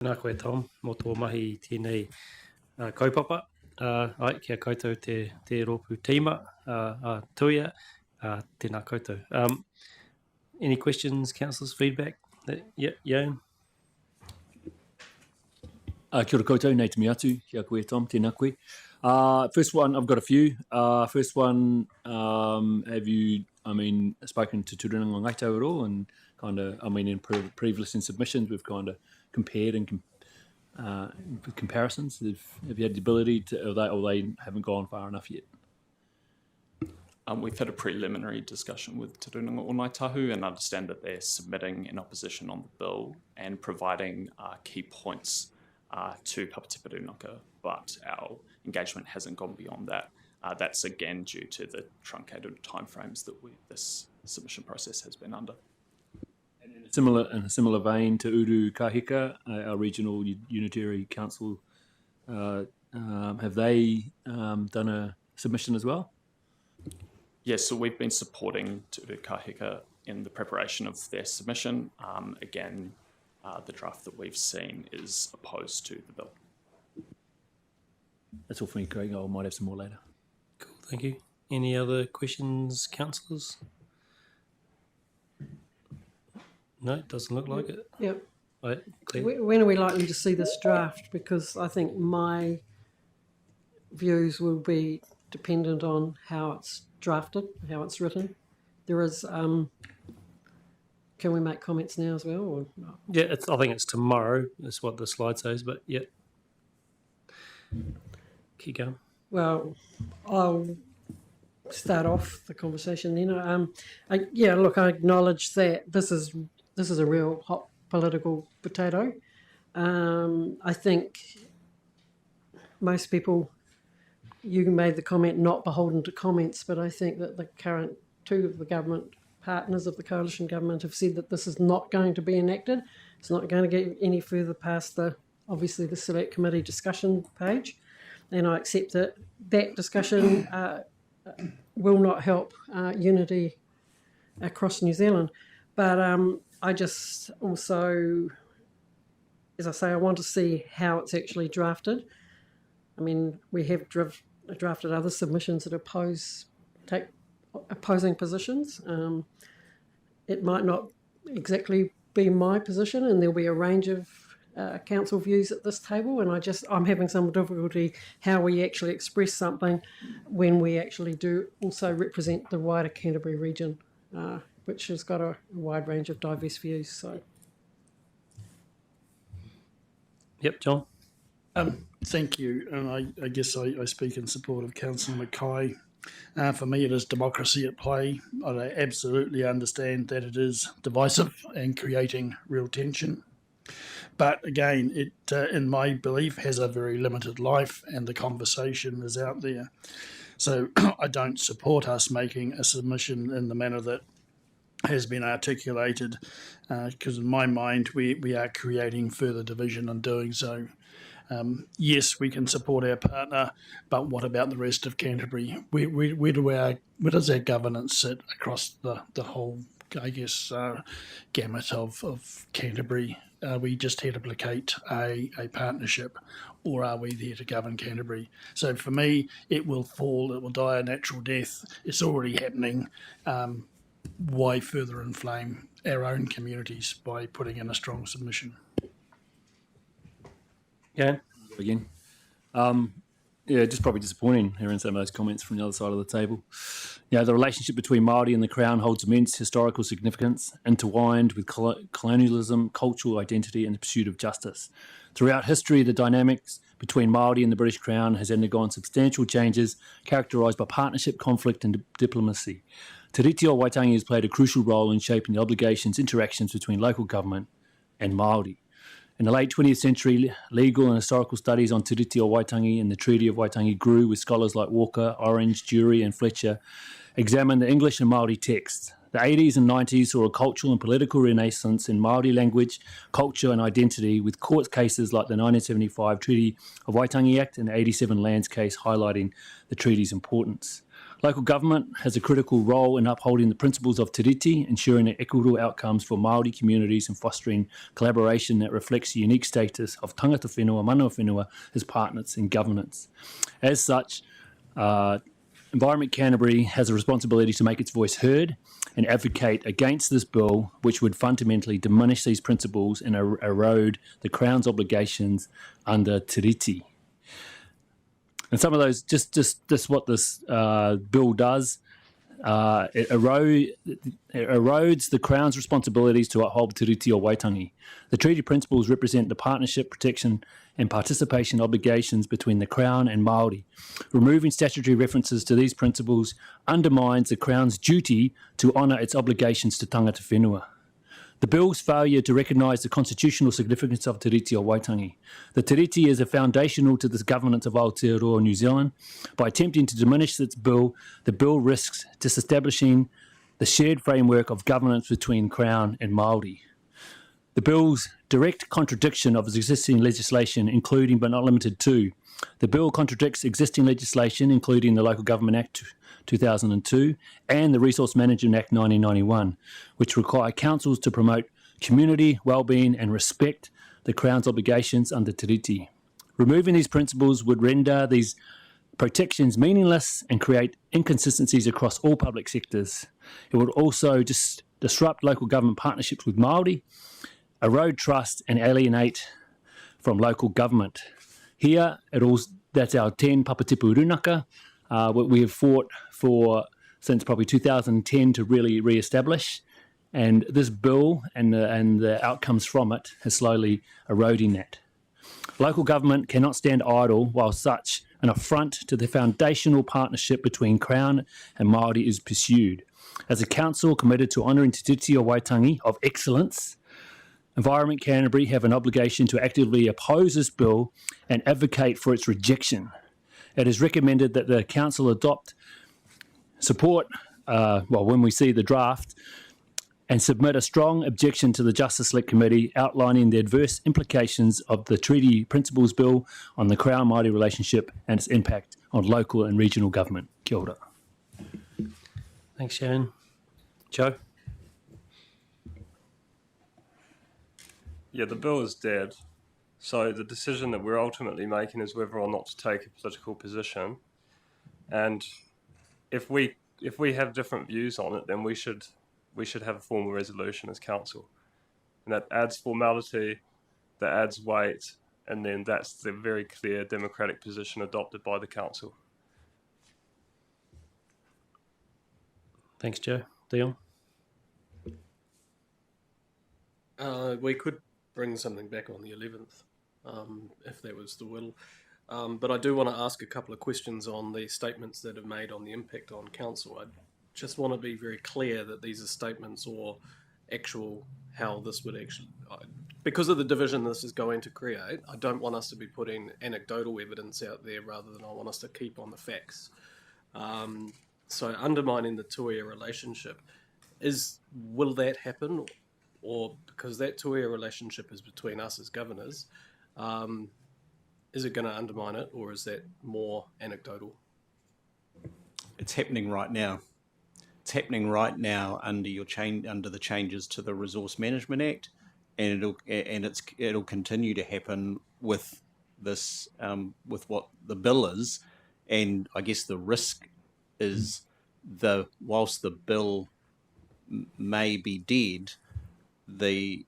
Nā koe Tom, mō tō mahi tēnei kaupapa. Ai, kia koutou te rōpū tīma, tuia, tēnā koutou. Any questions, councillors, feedback? Jan? Kia ora koutou, nei te mi atu, kia koe Tom, tēnā koe. First one, I've got a few. First one, have you, spoken to Turinanga Ngaito at all? And kind of, in previous submissions, we've kind of compared and comparisons. Have you had the ability to, or they haven't gone far enough yet? We've had a preliminary discussion with Te Runanga o Ngāi Tahu and understand that they're submitting an opposition on the bill and providing key points to Kapitipa Runanga, but our engagement hasn't gone beyond that. That's again due to the truncated timeframes that this submission process has been under. And in a similar vein to Uru Kahika, our regional unitary council, have they done a submission as well? Yes, so we've been supporting Te Uru Kahika in the preparation of their submission. Again, the draft that we've seen is opposed to the bill. That's all for me, Craig. I might have some more later. Cool, thank you. Any other questions, councillors? No, it doesn't look like it. Yep. Right, Claire? When are we likely to see this draft? Because I think my views will be dependent on how it's drafted, how it's written. There is, can we make comments now as well? Or no? Yeah, I think it's tomorrow. That's what the slide says, but yeah. Keep going. Well, I'll start off the conversation then. Yeah, look, I acknowledge that this is a real hot political potato. I think most people, you made the comment not beholden to comments, but I think that the current two of the government partners of the coalition government have said that this is not going to be enacted. It's not going to get any further past obviously the select committee discussion page. And I accept that that discussion will not help unity across New Zealand. But I just also, as I say, I want to see how it's actually drafted. I mean, we have drafted other submissions that take opposing positions. It might not exactly be my position, and there'll be a range of council views at this table, and I'm having some difficulty how we actually express something when we actually do also represent the wider Canterbury region, which has got a wide range of diverse views. So, Yep, John. Thank you, and I guess I speak in support of Councillor Mackay. For me, it is democracy at play. I absolutely understand that it is divisive and creating real tension. But again, it, in my belief, has a very limited life, and the conversation is out there. So I don't support us making a submission in the manner that has been articulated, because in my mind, we are creating further division in doing so. Yes, we can support our partner, but what about the rest of Canterbury? Where does our governance sit across the whole, I guess, gamut of Canterbury? Are we just here to placate a partnership, or are we there to govern Canterbury? So for me, it will die a natural death. It's already happening. Why further inflame our own communities by putting in a strong submission? Yeah. Again. Yeah, just probably disappointing hearing some of those comments from the other side of the table. Yeah, the relationship between Māori and the Crown holds immense historical significance, intertwined with colonialism, cultural identity and the pursuit of justice. Throughout history, the dynamics between Māori and the British Crown has undergone substantial changes characterised by partnership, conflict and diplomacy. Te Reti o Waitangi has played a crucial role in shaping the obligations, interactions between local government and Māori. In the late 20th century, legal and historical studies on Te Reti o Waitangi and the Treaty of Waitangi grew, with scholars like Walker, Orange, Jury and Fletcher examined the English and Māori texts. The 80s and 90s saw a cultural and political renaissance in Māori language, culture and identity, with court cases like the 1975 Treaty of Waitangi Act and the 87 Lands case highlighting the treaty's importance. Local government has a critical role in upholding the principles of te riti, ensuring equitable outcomes for Māori communities and fostering collaboration that reflects the unique status of tangata whenua, mana whenua as partners in governance. As such, Environment Canterbury has a responsibility to make its voice heard and advocate against this bill, which would fundamentally diminish these principles and erode the Crown's obligations under te riti. And some of those, just what this bill does, it erodes the Crown's responsibilities to uphold te riti o Waitangi. The treaty principles represent the partnership, protection and participation obligations between the Crown and Māori. Removing statutory references to these principles undermines the Crown's duty to honour its obligations to tangata whenua. The bill's failure to recognise the constitutional significance of te riti o Waitangi. The te riti is foundational to the governance of Aotearoa New Zealand. By attempting to diminish the bill risks disestablishing the shared framework of governance between Crown and Māori. The bill's direct contradiction of existing legislation, including but not limited to. The bill contradicts existing legislation, including the Local Government Act 2002 and the Resource Management Act 1991, which require councils to promote community, well-being and respect the Crown's obligations under te riti. Removing these principles would render these protections meaningless and create inconsistencies across all public sectors. It would also disrupt local government partnerships with Māori, erode trust and alienate from local government. Here, that's our 10 Papatipu Runaka. We have fought for since probably 2010 to really re-establish, and this bill and the outcomes from it has slowly eroding that. Local government cannot stand idle while such an affront to the foundational partnership between Crown and Māori is pursued. As a council committed to honouring te riti o Waitangi of excellence, Environment Canterbury have an obligation to actively oppose this bill and advocate for its rejection. It is recommended that the council support when we see the draft, and submit a strong objection to the Justice Select Committee outlining the adverse implications of the Treaty Principles Bill on the Crown-Māori relationship and its impact on local and regional government. Kia ora. Thanks, Sharon. Joe? Yeah, the bill is dead. So the decision that we're ultimately making is whether or not to take a political position. And if we have different views on it, then we should have a formal resolution as council. And that adds formality, that adds weight, and then that's the very clear democratic position adopted by the council. Thanks, Joe. Dion? We could bring something back on the 11th, if that was the will. But I do want to ask a couple of questions on the statements that are made on the impact on council. I just want to be very clear that these are statements or actual how this would actually... Because of the division this is going to create, I don't want us to be putting anecdotal evidence out there rather than I want us to keep on the facts. So undermining the Tuia relationship, will that happen? Or because that Tuia relationship is between us as governors, is it going to undermine it, or is that more anecdotal? It's happening right now. It's happening right now under the changes to the Resource Management Act, and it'll continue to happen with this with what the bill is. And I guess the risk is whilst the bill may be dead, the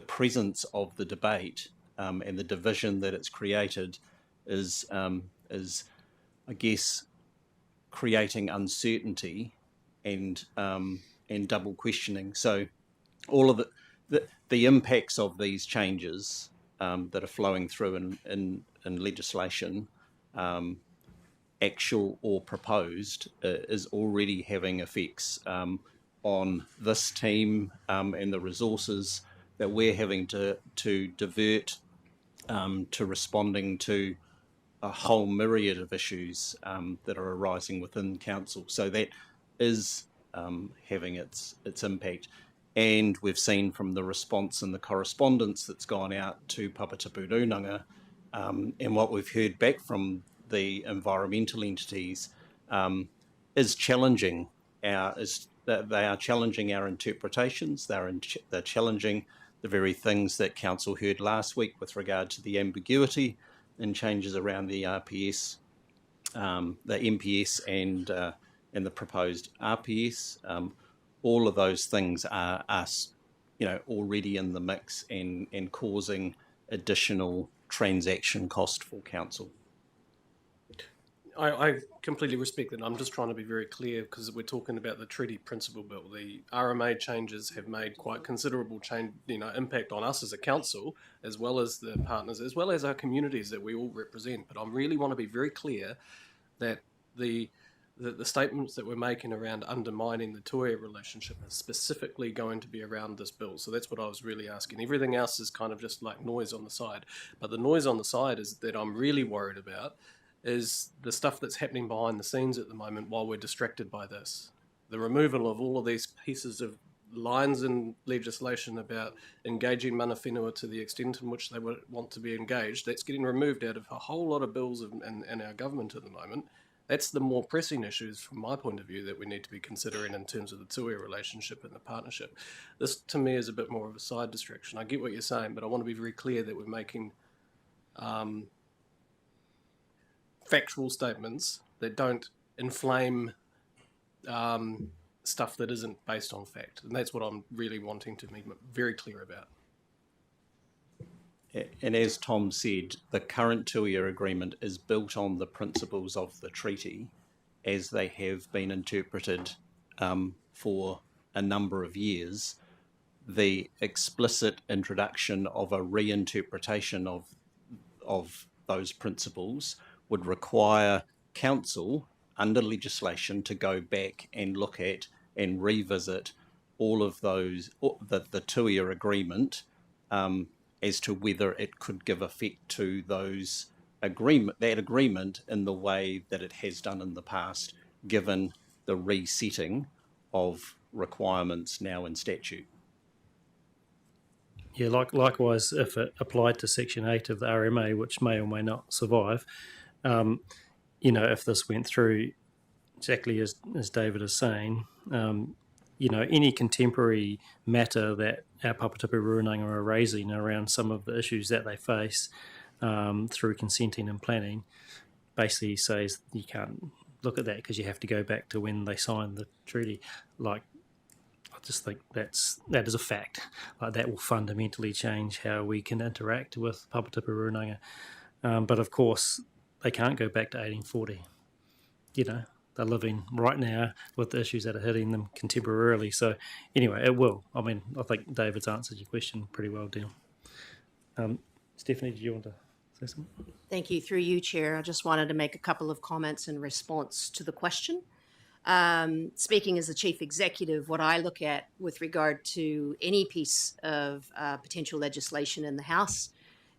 presence of the debate and the division that it's created is I guess creating uncertainty and double questioning. So all of the impacts of these changes that are flowing through in legislation, actual or proposed, is already having effects on this team and the resources that we're having to divert to responding to a whole myriad of issues that are arising within council. So that is having its impact. And we've seen from the response and the correspondence that's gone out to Papatipu Runanga and what we've heard back from the environmental entities, is challenging they are challenging our interpretations. They're challenging the very things that Council heard last week with regard to the ambiguity and changes around the RPS, the MPS, and the proposed RPS. All of those things are us, already in the mix and causing additional transaction cost for Council. I completely respect that. I'm just trying to be very clear because we're talking about the treaty principle bill. The RMA changes have made quite considerable impact on us as a council, as well as the partners, as well as our communities that we all represent. But I really want to be very clear that the statements that we're making around undermining the Tuea relationship are specifically going to be around this bill. So that's what I was really asking. Everything else is kind of just like noise on the side. But the noise on the side is that I'm really worried about is the stuff that's happening behind the scenes at the moment while we're distracted by this. The removal of all of these pieces of lines in legislation about engaging mana whenua to the extent in which they would want to be engaged, that's getting removed out of a whole lot of bills in our government at the moment. That's the more pressing issues from my point of view that we need to be considering in terms of the Tuea relationship and the partnership. This to me is a bit more of a side distraction. I get what you're saying, but I want to be very clear that we're making factual statements that don't inflame stuff that isn't based on fact. And that's what I'm really wanting to be very clear about. And as Tom said, the current Tuea agreement is built on the principles of the treaty as they have been interpreted for a number of years. The explicit introduction of a reinterpretation of those principles would require Council under legislation to go back and look at and revisit all of those, the Tuea agreement, as to whether it could give effect to that agreement in the way that it has done in the past, given the resetting of requirements now in statute. Yeah, likewise, if it applied to Section 8 of the RMA, which may or may not survive, if this went through exactly as David is saying, any contemporary matter that our Papatipi Rūnanga are raising around some of the issues that they face through consenting and planning basically says you can't look at that because you have to go back to when they signed the treaty. I just think that is a fact. That will fundamentally change how we can interact with Papatipi Rūnanga. But of course, they can't go back to 1840. They're living right now with the issues that are hitting them contemporarily. So anyway, it will. I think David's answered your question pretty well, Dion. Stephanie, did you want to say something? Thank you. Through you, Chair, I just wanted to make a couple of comments in response to the question. Speaking as the Chief Executive, what I look at with regard to any piece of potential legislation in the House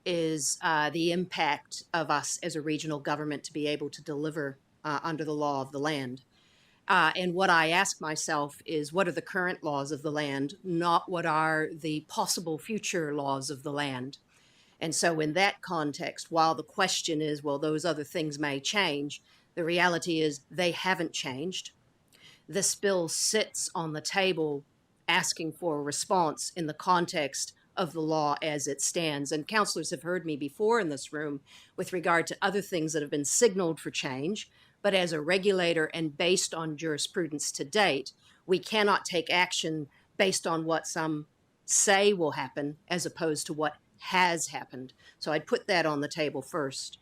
is the impact of us as a regional government to be able to deliver under the law of the land. And what I ask myself is, what are the current laws of the land, not what are the possible future laws of the land? And so in that context, while the question is, well, those other things may change, the reality is they haven't changed. This bill sits on the table asking for a response in the context of the law as it stands. And councillors have heard me before in this room with regard to other things that have been signaled for change. But as a regulator and based on jurisprudence to date, we cannot take action based on what some say will happen as opposed to what has happened. So I'd put that on the table first.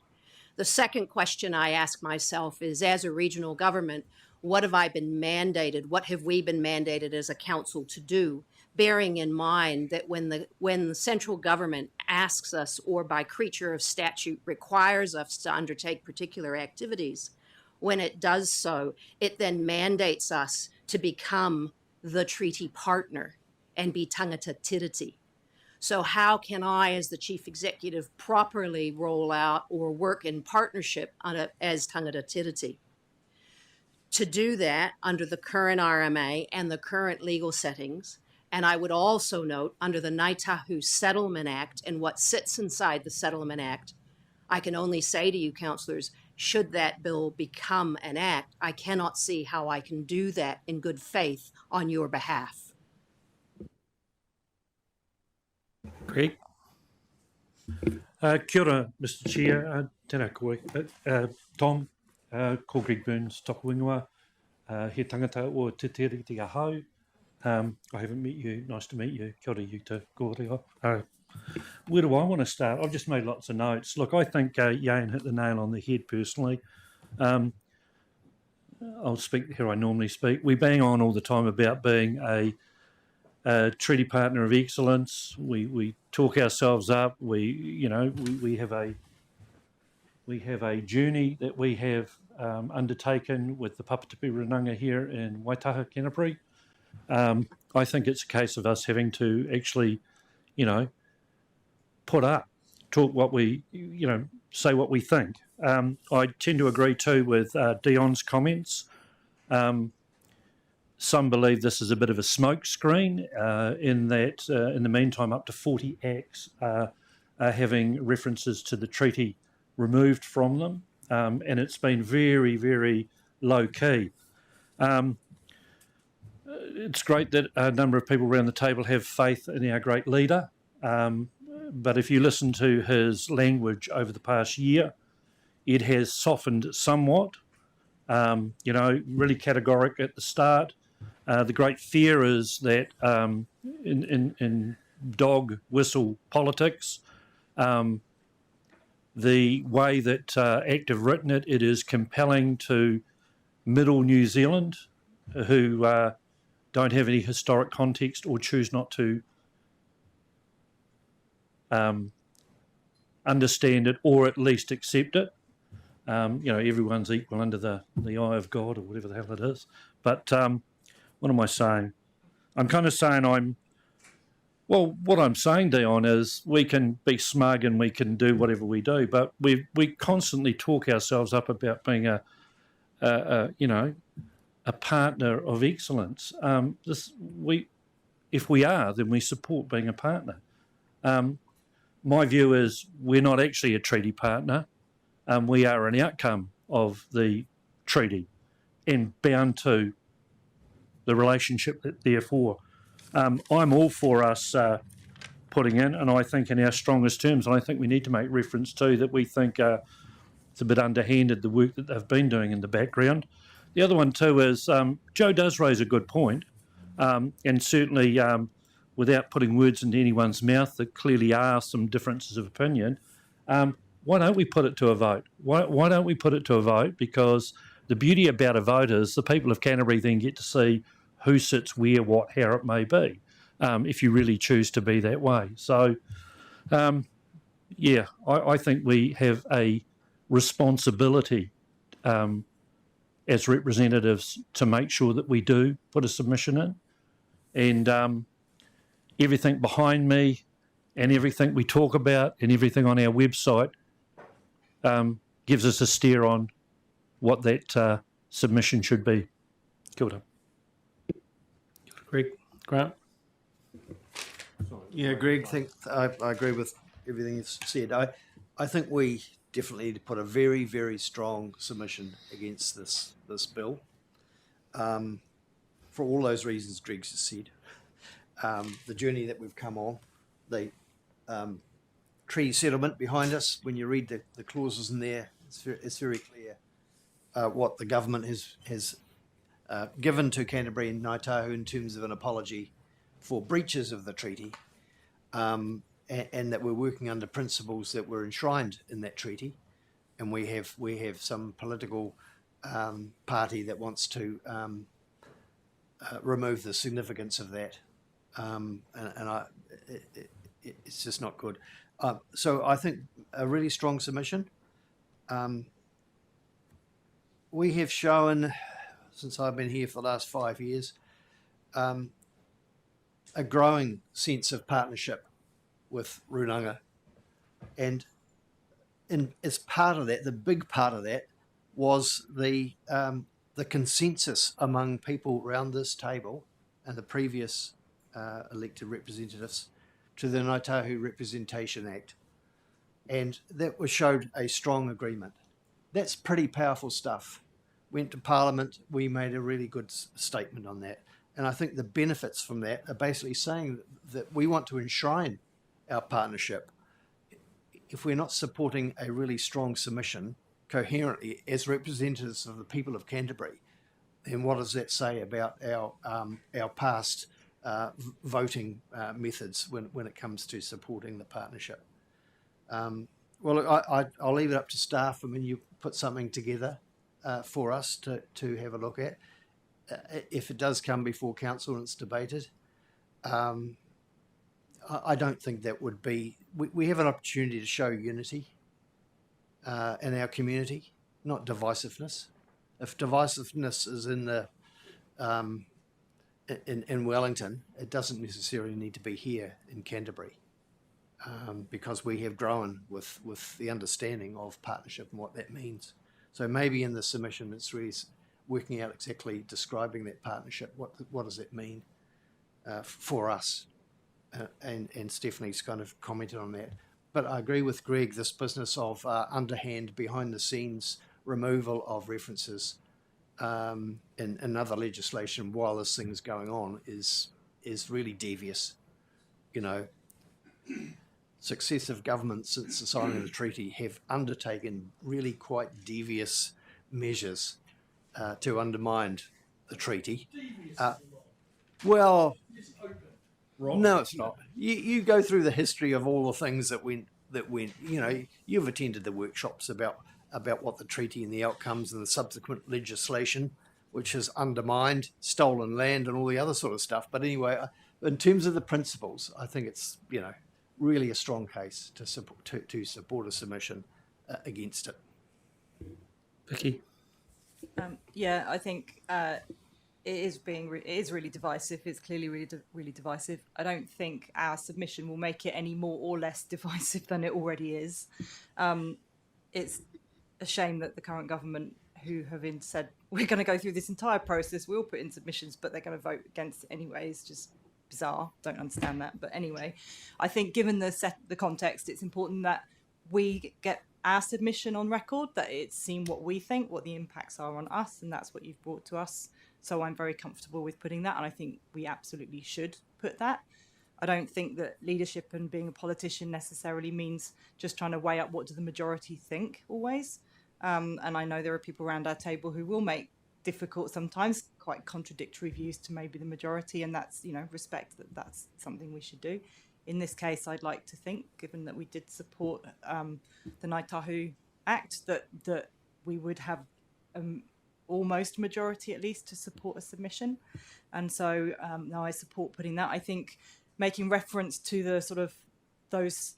The second question I ask myself is, as a regional government, what have I been mandated? What have we been mandated as a council to do? Bearing in mind that when the central government asks us, or by creature of statute requires us to undertake particular activities, when it does so, it then mandates us to become the treaty partner and be tangata tiriti. So how can I, as the Chief Executive, properly roll out or work in partnership as tangata tiriti? To do that under the current RMA and the current legal settings, and I would also note under the Ngāi Tahu Settlement Act and what sits inside the Settlement Act, I can only say to you, councillors, should that bill become an act, I cannot see how I can do that in good faith on your behalf. Greg? Kia ora, Mr Chair. Tēnā koe. Tom, ko Greg Burns, toko ingoa. He tangata o Te Tiriti Ahau. I haven't met you. Nice to meet you. Kia ora, you too. Ko ora. Where do I want to start? I've just made lots of notes. Look, I think Yane hit the nail on the head personally. I'll speak here I normally speak. We bang on all the time about being a treaty partner of excellence. We talk ourselves up. We have a journey that we have undertaken with the Papatipi Runanga here in Waitangi, Canterbury. I think it's a case of us having to actually, put up, talk what we, say what we think. I tend to agree too with Dion's comments. Some believe this is a bit of a smoke screen in that, in the meantime, up to 40 acts are having references to the treaty removed from them, and it's been very, very low key. It's great that a number of people around the table have faith in our great leader, but if you listen to his language over the past year, it has softened somewhat. Really categoric at the start. The great fear is that in dog whistle politics, the way that ACT have written it, it is compelling to middle New Zealand who don't have any historic context or choose not to understand it or at least accept it. Everyone's equal under the eye of God or whatever the hell it is. But what am I saying? I'm kind of saying what I'm saying, Dion, is we can be smug and we can do whatever we do, but we constantly talk ourselves up about being a partner of excellence. If we are, then we support being a partner. My view is we're not actually a treaty partner. We are an outcome of the treaty and bound to the relationship that therefore. I'm all for us putting in, and I think in our strongest terms, and I think we need to make reference to that we think it's a bit underhanded, the work that they've been doing in the background. The other one too is Joe does raise a good point, and certainly without putting words into anyone's mouth, there clearly are some differences of opinion. Why don't we put it to a vote? Why don't we put it to a vote? Because the beauty about a vote is the people of Canterbury then get to see who sits where, what, how it may be, if you really choose to be that way. So, I think we have a responsibility as representatives to make sure that we do put a submission in. And everything behind me and everything we talk about and everything on our website gives us a steer on what that submission should be. Kia ora. Greg, Grant? Yeah, Greg, I agree with everything you've said. I think we definitely need to put a very, very strong submission against this bill for all those reasons Greg just said. The journey that we've come on, the treaty settlement behind us, when you read the clauses in there, it's very clear what the government has given to Canterbury and Ngāi Tahu in terms of an apology for breaches of the treaty, and that we're working under principles that were enshrined in that treaty, and we have some political party that wants to remove the significance of that, it's just not good. So I think a really strong submission. We have shown, since I've been here for the last 5 years, a growing sense of partnership with Runanga. And as part of that, the big part of that was the consensus among people around this table and the previous elected representatives to the Ngāi Tahu Representation Act. And that showed a strong agreement. That's pretty powerful stuff. Went to Parliament, we made a really good statement on that. And I think the benefits from that are basically saying that we want to enshrine our partnership. If we're not supporting a really strong submission coherently as representatives of the people of Canterbury, then what does that say about our past voting methods when it comes to supporting the partnership? Well, I'll leave it up to staff. I mean, you put something together for us to have a look at. If it does come before council and it's debated, I don't think that would be... We have an opportunity to show unity in our community, not divisiveness. If divisiveness is in the in Wellington, it doesn't necessarily need to be here in Canterbury, because we have grown with the understanding of partnership and what that means. So maybe in the submission, it's really working out exactly describing that partnership. What does it mean for us? And Stephanie's kind of commented on that. But I agree with Greg, this business of underhand, behind the scenes removal of references in other legislation while this thing is going on is really devious. You know, successive governments since the signing of the treaty have undertaken really quite devious measures to undermine the treaty. Well, no, it's not. You go through the history of all the things that went. You know, you've attended the workshops about what the treaty and the outcomes and the subsequent legislation, which has undermined stolen land and all the other sort of stuff. But anyway, in terms of the principles, I think it's, you know, really a strong case to support a submission against it. Vicky? Yeah, I think it is really divisive. It's clearly really divisive. I don't think our submission will make it any more or less divisive than it already is. It's a shame that the current government, who have said we're going to go through this entire process, we'll put in submissions, but they're going to vote against it anyway. It's just bizarre. Don't understand that. But anyway, I think given the context, it's important that we get our submission on record, that it's seen what we think, what the impacts are on us, and that's what you've brought to us. So I'm very comfortable with putting that, and I think we absolutely should put that. I don't think that leadership and being a politician necessarily means just trying to weigh up what do the majority think always. And I know there are people around our table who will make difficult, sometimes quite contradictory views to maybe the majority, and that's, you know, respect that's something we should do. In this case, I'd like to think, given that we did support the Ngāi Tahu Act, that we would have almost majority at least to support a submission. And so now I support putting that. I think making reference to the sort of those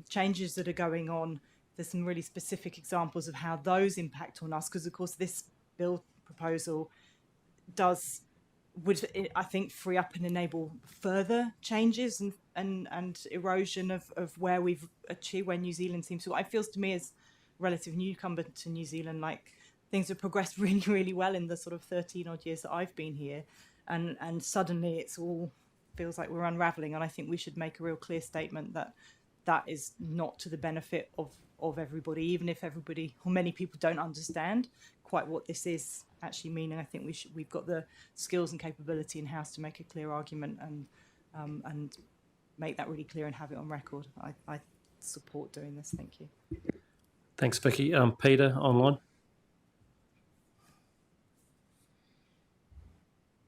changes that are going on, there's some really specific examples of how those impact on us, because of course this bill proposal would, I think, free up and enable further changes and erosion of where we've achieved, where New Zealand seems to. It feels to me, as a relative newcomer to New Zealand, like things have progressed really, really well in the sort of 13 odd years that I've been here, and suddenly it's all feels like we're unravelling. And I think we should make a real clear statement that is not to the benefit of everybody, even if everybody or many people don't understand quite what this is actually meaning. I think we've got the skills and capability in house to make a clear argument and make that really clear and have it on record. I support doing this. Thank you. Thanks, Vicky. Peter, online.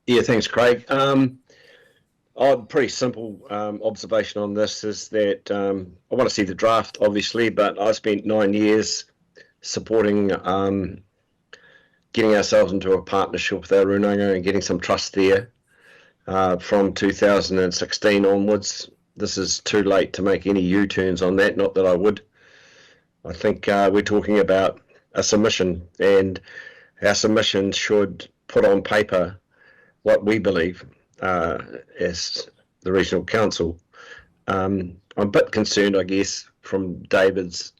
Yeah, thanks, Craig. Pretty simple observation on this is that I want to see the draft, obviously, but I spent 9 years supporting getting ourselves into a partnership with Arunanga and getting some trust there from 2016 onwards. This is too late to make any U-turns on that, not that I would. I think we're talking about a submission, and our submission should put on paper what we believe as the regional council. I'm a bit concerned, I guess, from David's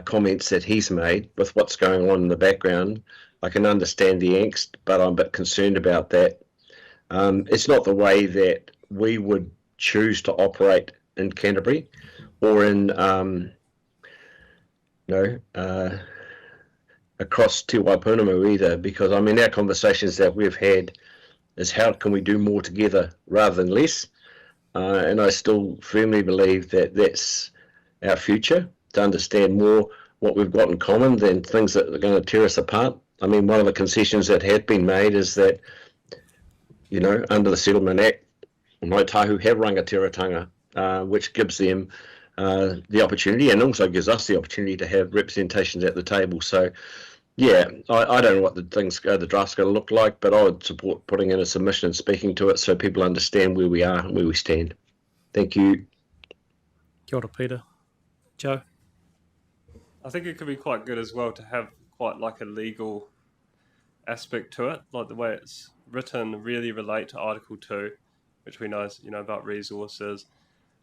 comments that he's made with what's going on in the background. I can understand the angst, but I'm a bit concerned about that. It's not the way that we would choose to operate in Canterbury or in across Te Waipunamu either, because I mean our conversations that we've had is how can we do more together rather than less, and I still firmly believe that that's our future, to understand more what we've got in common than things that are going to tear us apart. I mean, one of the concessions that had been made is that, you know, under the Settlement Act, Ngāi Tahu have rangatiratanga, which gives them the opportunity and also gives us the opportunity to have representations at the table. So, yeah, I don't know what the draft's going to look like, but I would support putting in a submission and speaking to it so people understand where we are and where we stand. Thank you. Kia ora, Peter. Joe? I think it could be quite good as well to have quite like a legal aspect to it, like the way it's written really relate to Article 2, which we know is, you know, about resources,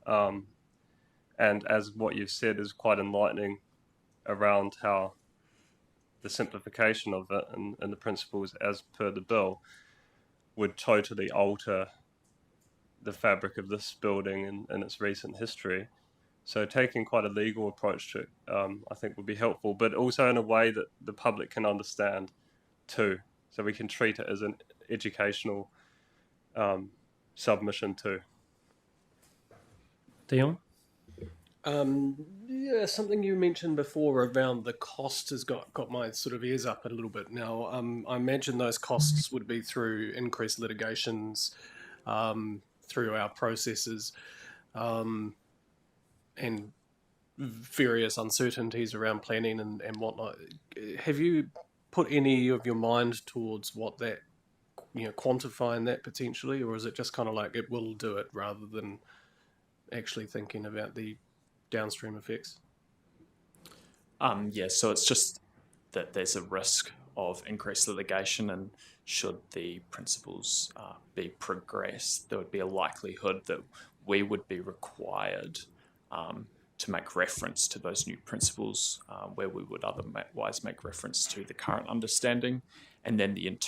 and as what you've said is quite enlightening around how the simplification of it and the principles as per the bill would totally alter the fabric of this building and its recent history. So taking quite a legal approach to it, I think would be helpful, but also in a way that the public can understand too. So we can treat it as an educational submission too. Dion? Yeah, something you mentioned before around the cost has got my sort of ears up a little bit. Now, I imagine those costs would be through increased litigations, through our processes, and various uncertainties around planning and whatnot. Have you put any of your mind towards what that, you know, quantifying that potentially, or is it just kind of like it will do it rather than actually thinking about the downstream effects? Yeah, so it's just that there's a risk of increased litigation, and should the principles be progressed, there would be a likelihood that we would be required to make reference to those new principles where we would otherwise make reference to the current understanding, and then the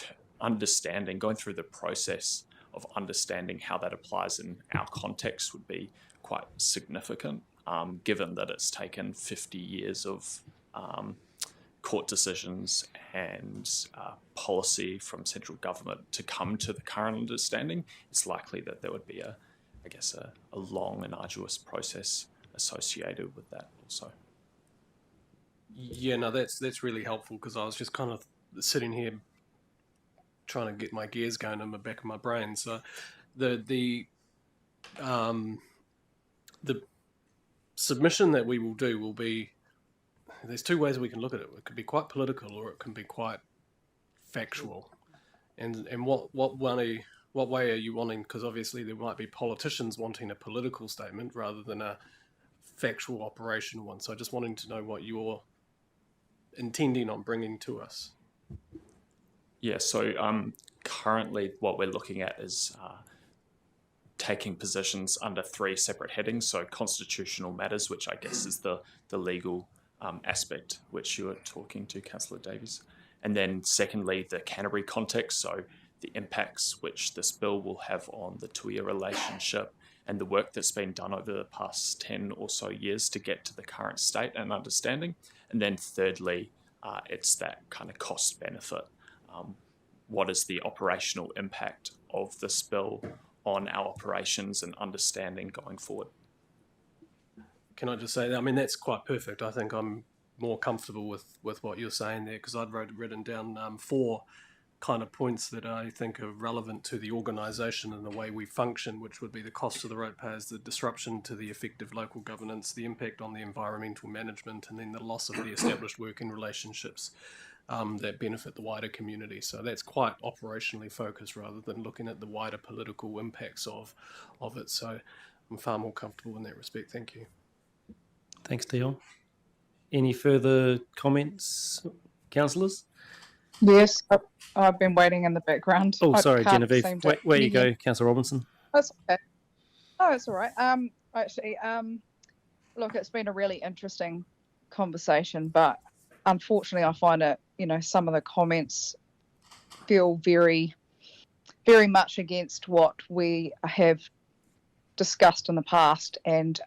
understanding, going through the process of understanding how that applies in our context would be quite significant, given that it's taken 50 years of court decisions and policy from central government to come to the current understanding. It's likely that there would be a long and arduous process associated with that also. Yeah, no, that's really helpful, because I was just kind of sitting here trying to get my gears going in the back of my brain. So the submission that we will do will be, there's two ways we can look at it. It could be quite political or it can be quite factual. And what way are you wanting? Because obviously there might be politicians wanting a political statement rather than a factual operational one. So I just wanting to know what you're intending on bringing to us. Yeah, so currently what we're looking at is taking positions under three separate headings. So constitutional matters, which I guess is the legal aspect which you were talking to, Councillor Davies. And then secondly, the Canterbury context, so the impacts which this bill will have on the Tuia relationship and the work that's been done over the past 10 or so years to get to the current state and understanding. And then thirdly, it's that kind of cost benefit. What is the operational impact of this bill on our operations and understanding going forward? Can I just say that? I mean, that's quite perfect. I think I'm more comfortable with what you're saying there, because I'd written down 4 kind of points that I think are relevant to the organisation and the way we function, which would be the cost to the ratepayers, the disruption to the effective local governance, the impact on the environmental management, and then the loss of the established working relationships that benefit the wider community. So that's quite operationally focused rather than looking at the wider political impacts of it. So I'm far more comfortable in that respect. Thank you. Thanks, Dion. Any further comments, councillors? Yes, I've been waiting in the background. Oh, sorry, I can't Genevieve. seem to- Where you go, Councillor Robinson? That's okay. Oh, it's all right. Actually, look, it's been a really interesting conversation, but unfortunately, I find it, some of the comments feel very, very much against what we have discussed in the past and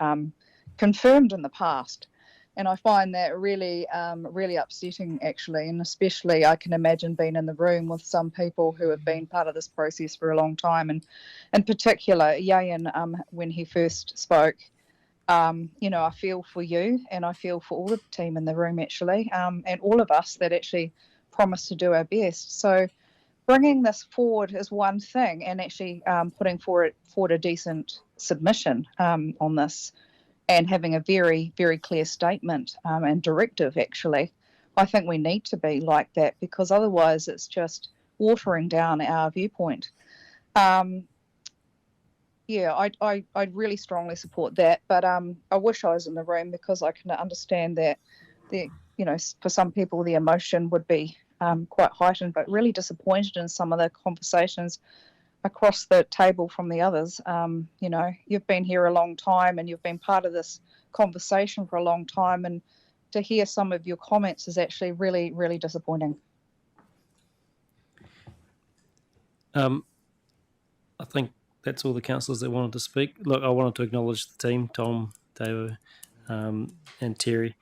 confirmed in the past. And I find that really, really upsetting, actually. And especially, I can imagine being in the room with some people who have been part of this process for a long time. And in particular, Yayan, when he first spoke, I feel for you, and I feel for all the team in the room, actually, and all of us that actually promise to do our best. So bringing this forward is one thing, and actually putting forward a decent submission on this, and having a very, very clear statement and directive, actually. I think we need to be like that, because otherwise it's just watering down our viewpoint. I'd really strongly support that, but I wish I was in the room, because I can understand that for some people the emotion would be quite heightened, but really disappointed in some of the conversations across the table from the others. You've been here a long time, and you've been part of this conversation for a long time, and to hear some of your comments is actually really, really disappointing. I think that's all the councillors that wanted to speak. Look, I wanted to acknowledge the team, Tom, David, and Terry,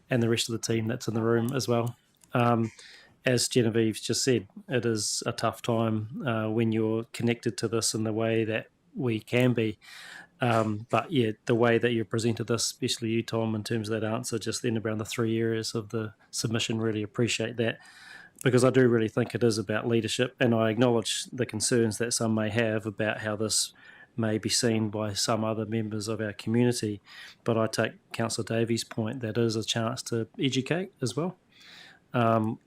and the rest of the team that's in the room as well. As Genevieve just said, it is a tough time when you're connected to this in the way that we can be. But yeah, the way that you presented this, especially you, Tom, in terms of that answer just then around the 3 areas of the submission, really appreciate that, because I do really think it is about leadership, and I acknowledge the concerns that some may have about how this may be seen by some other members of our community. But I take Councillor Davies' point that it is a chance to educate as well,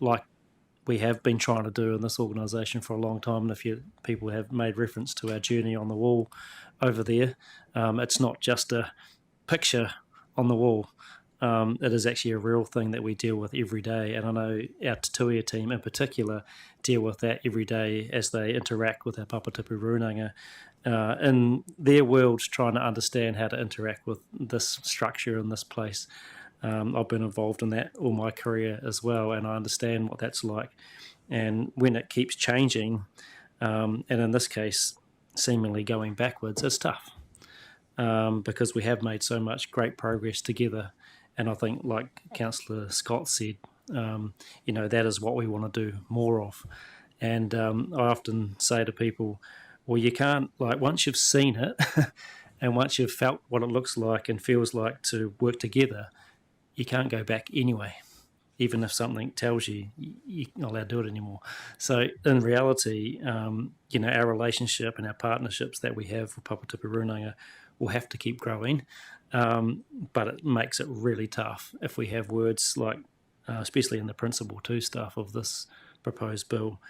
like we have been trying to do in this organisation for a long time. And people have made reference to our journey on the wall over there, it's not just a picture on the wall. It is actually a real thing that we deal with every day. And I know our Tutuia team in particular deal with that every day as they interact with our Papatipu Runanga in their worlds, trying to understand how to interact with this structure in this place. I've been involved in that all my career as well, and I understand what that's like. And when it keeps changing, and in this case, seemingly going backwards, it's tough because we have made so much great progress together. And I think, like Councillor Scott said, that is what we want to do more of. And I often say to people, well, you can't, once you've seen it and once you've felt what it looks like and feels like to work together, you can't go back anyway. Even if something tells you you're not allowed to do it anymore. So in reality, our relationship and our partnerships that we have with Papatipu Runanga will have to keep growing, but it makes it really tough if we have words like, especially in the Principle 2 stuff of this proposed bill,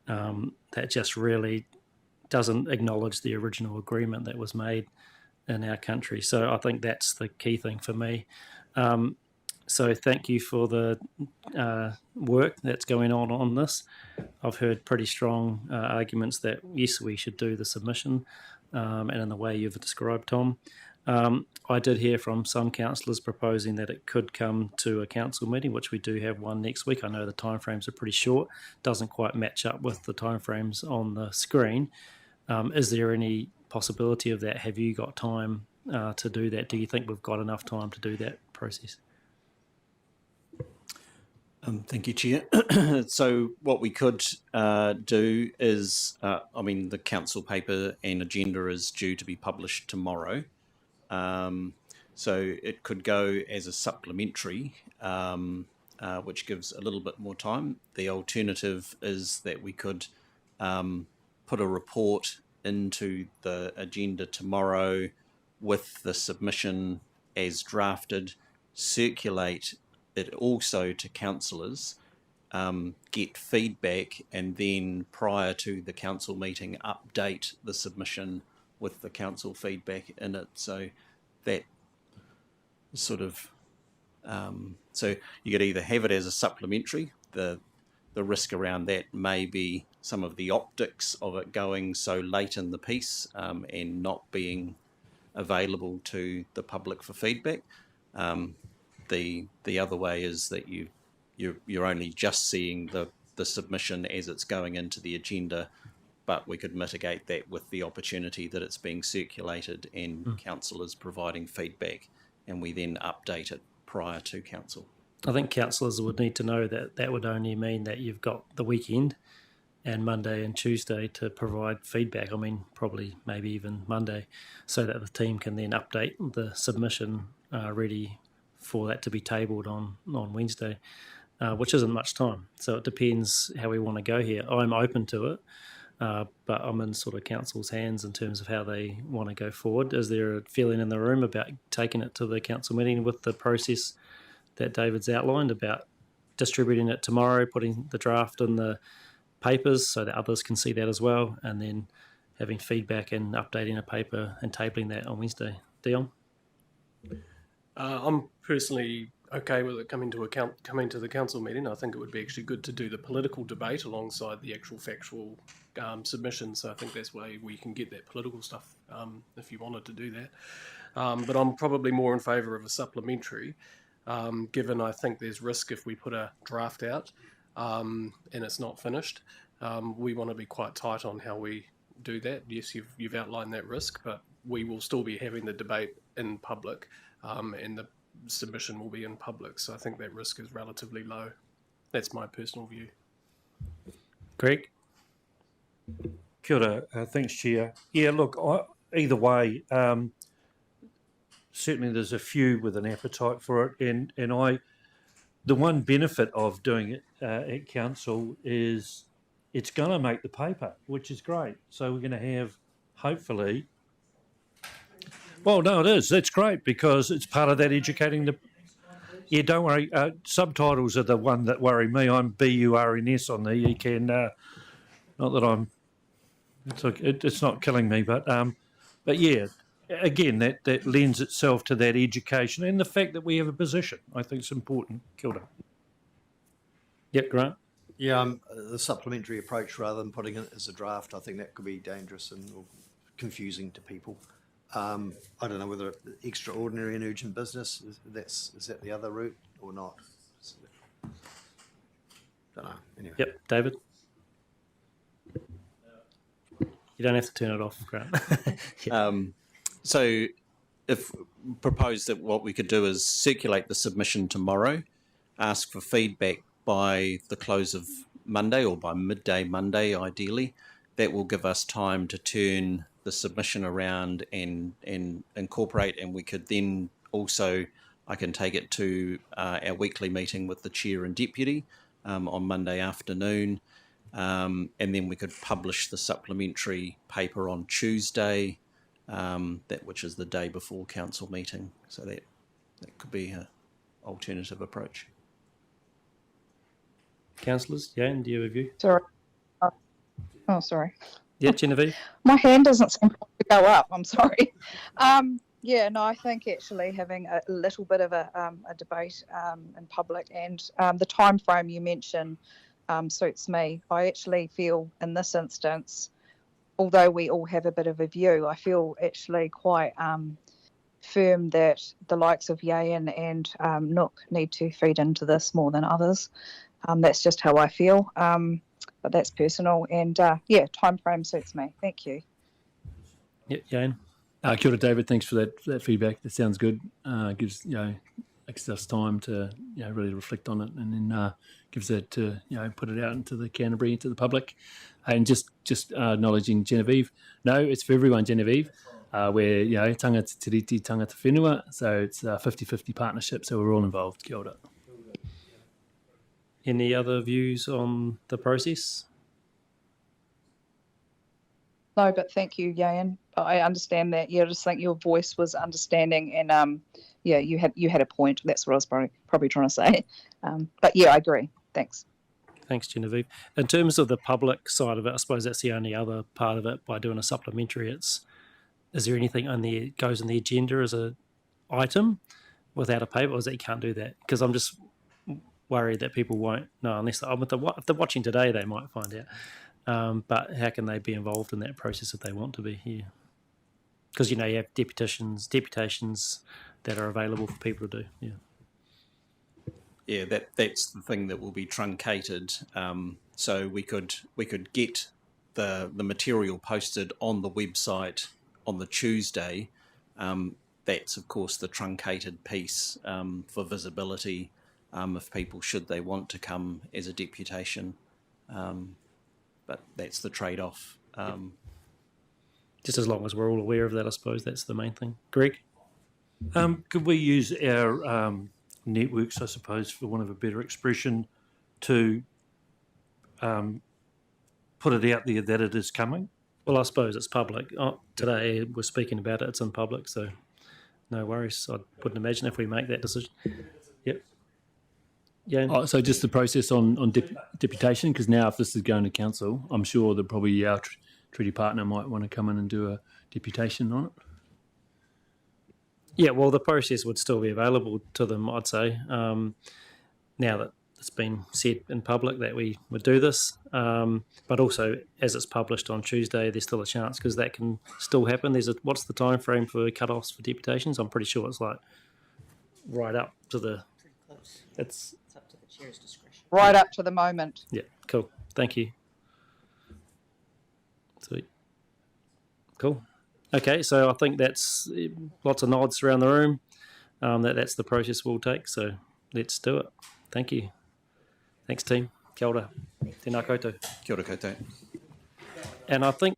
that just really doesn't acknowledge the original agreement that was made in our country. So I think that's the key thing for me. So thank you for the work that's going on this. I've heard pretty strong arguments that, yes, we should do the submission and in the way you've described, Tom. I did hear from some councillors proposing that it could come to a council meeting, which we do have one next week. I know the timeframes are pretty short, doesn't quite match up with the timeframes on the screen. Is there any possibility of that? Have you got time to do that? Do you think we've got enough time to do that process? Thank you, Chair. So what we could do is, the council paper and agenda is due to be published tomorrow. So it could go as a supplementary, which gives a little bit more time. The alternative is that we could put a report into the agenda tomorrow with the submission as drafted, circulate it also to councillors, get feedback, and then prior to the council meeting update the submission with the council feedback in it. So that sort of so you could either have it as a supplementary. The risk around that may be some of the optics of it going so late in the piece and not being available to the public for feedback. The other way is that you're only just seeing the submission as it's going into the agenda, but we could mitigate that with the opportunity that it's being circulated and councillors providing feedback, and we then update it prior to council. I think councillors would need to know that that would only mean that you've got the weekend and Monday and Tuesday to provide feedback. I mean, probably maybe even Monday, so that the team can then update the submission ready for that to be tabled on Wednesday, which isn't much time. So it depends how we want to go here. I'm open to it, but I'm in sort of council's hands in terms of how they want to go forward. Is there a feeling in the room about taking it to the council meeting with the process that David's outlined about distributing it tomorrow, putting the draft in the papers so that others can see that as well, and then having feedback and updating a paper and tabling that on Wednesday? Dion? I'm personally okay with it coming to the council meeting. I think it would be actually good to do the political debate alongside the actual factual submission. So I think that's why we can get that political stuff if you wanted to do that. But I'm probably more in favour of a supplementary, given I think there's risk if we put a draft out and it's not finished. We want to be quite tight on how we do that. Yes, you've outlined that risk, but we will still be having the debate in public, and the submission will be in public. So I think that risk is relatively low. That's my personal view. Greg? Kia ora, thanks, Chair. Yeah, look, either way, certainly there's a few with an appetite for it, and the one benefit of doing it at council is it's going to make the paper, which is great. So we're going to have, hopefully, well, no, it is. That's great because it's part of that educating the. Yeah, don't worry. Subtitles are the one that worry me. I'm BURNS on the ECan. Not that I'm. It's not killing me, but yeah. Again, that lends itself to that education and the fact that we have a position. I think it's important. Kia ora. Yep, Grant. Yeah, the supplementary approach rather than putting it as a draft, I think that could be dangerous and confusing to people. I don't know whether extraordinary and urgent business, is that the other route or not? Don't know. Anyway. Yep, David. You don't have to turn it off, Grant. So if proposed that what we could do is circulate the submission tomorrow, ask for feedback by the close of Monday or by midday Monday, ideally. That will give us time to turn the submission around and incorporate, and we could then also, I can take it to our weekly meeting with the chair and deputy on Monday afternoon, and then we could publish the supplementary paper on Tuesday, which is the day before council meeting. So that could be an alternative approach. Councillors, Jan, do you have a view? Sorry. Oh, sorry. Yeah, Genevieve. My hand doesn't seem to go up. I'm sorry. Yeah, no, I think actually having a little bit of a debate in public and the time frame you mentioned suits me. I actually feel in this instance, although we all have a bit of a view, I feel actually quite firm that the likes of Yayan and Nook need to feed into this more than others. That's just how I feel, but that's personal. And yeah, time frame suits me. Thank you. Yeah, Yayan. Kia ora, David. Thanks for that feedback. That sounds good. Gives makes us time to really reflect on it, and then gives that to put it out into the Canterbury, into the public, and just acknowledging Genevieve. No, it's for everyone, Genevieve. We're tangata tiriti, tangata whenua, so it's a 50-50 partnership. So we're all involved. Kia ora. Any other views on the process? No, but thank you, Yayan. I understand that. Yeah, I just think your voice was understanding, and yeah, you had a point. That's what I was probably trying to say. But yeah, I agree. Thanks. Thanks, Genevieve. In terms of the public side of it, I suppose that's the only other part of it. By doing a supplementary, is there anything goes on the agenda as a item without a paper, or is that you can't do that? Because I'm just worried that people won't know unless if they're watching today, they might find out. But how can they be involved in that process if they want to be here? Because you have deputations that are available for people to do. Yeah, that's the thing that will be truncated. So we could get the material posted on the website on the Tuesday, that's of course the truncated piece for visibility if people should they want to come as a deputation, but that's the trade-off. Just as long as we're all aware of that, I suppose that's the main thing. Greg? Could we use our networks, I suppose, for want of a better expression, to put it out there that it is coming? Well, I suppose it's public. Today we're speaking about it, it's in public, so no worries. I wouldn't imagine if we make that decision. Yep. Yeah. Oh, so just the process on deputation, because now if this is going to council, I'm sure that probably our treaty partner might want to come in and do a deputation on it. Yeah, well, the process would still be available to them, I'd say, now that it's been said in public that we would do this. But also, as it's published on Tuesday, there's still a chance because that can still happen. What's the time frame for cut-offs for deputations? I'm pretty sure it's like right up to the... Pretty close. It's up to the chair's discretion. Right up to the moment. Yeah, cool. Thank you. Sweet. Cool. Okay, so I think that's lots of nods around the room. That's the process we'll take, so let's do it. Thank you. Thanks, team. Kia ora. Tēnā koutou. Kia ora koutou. And I think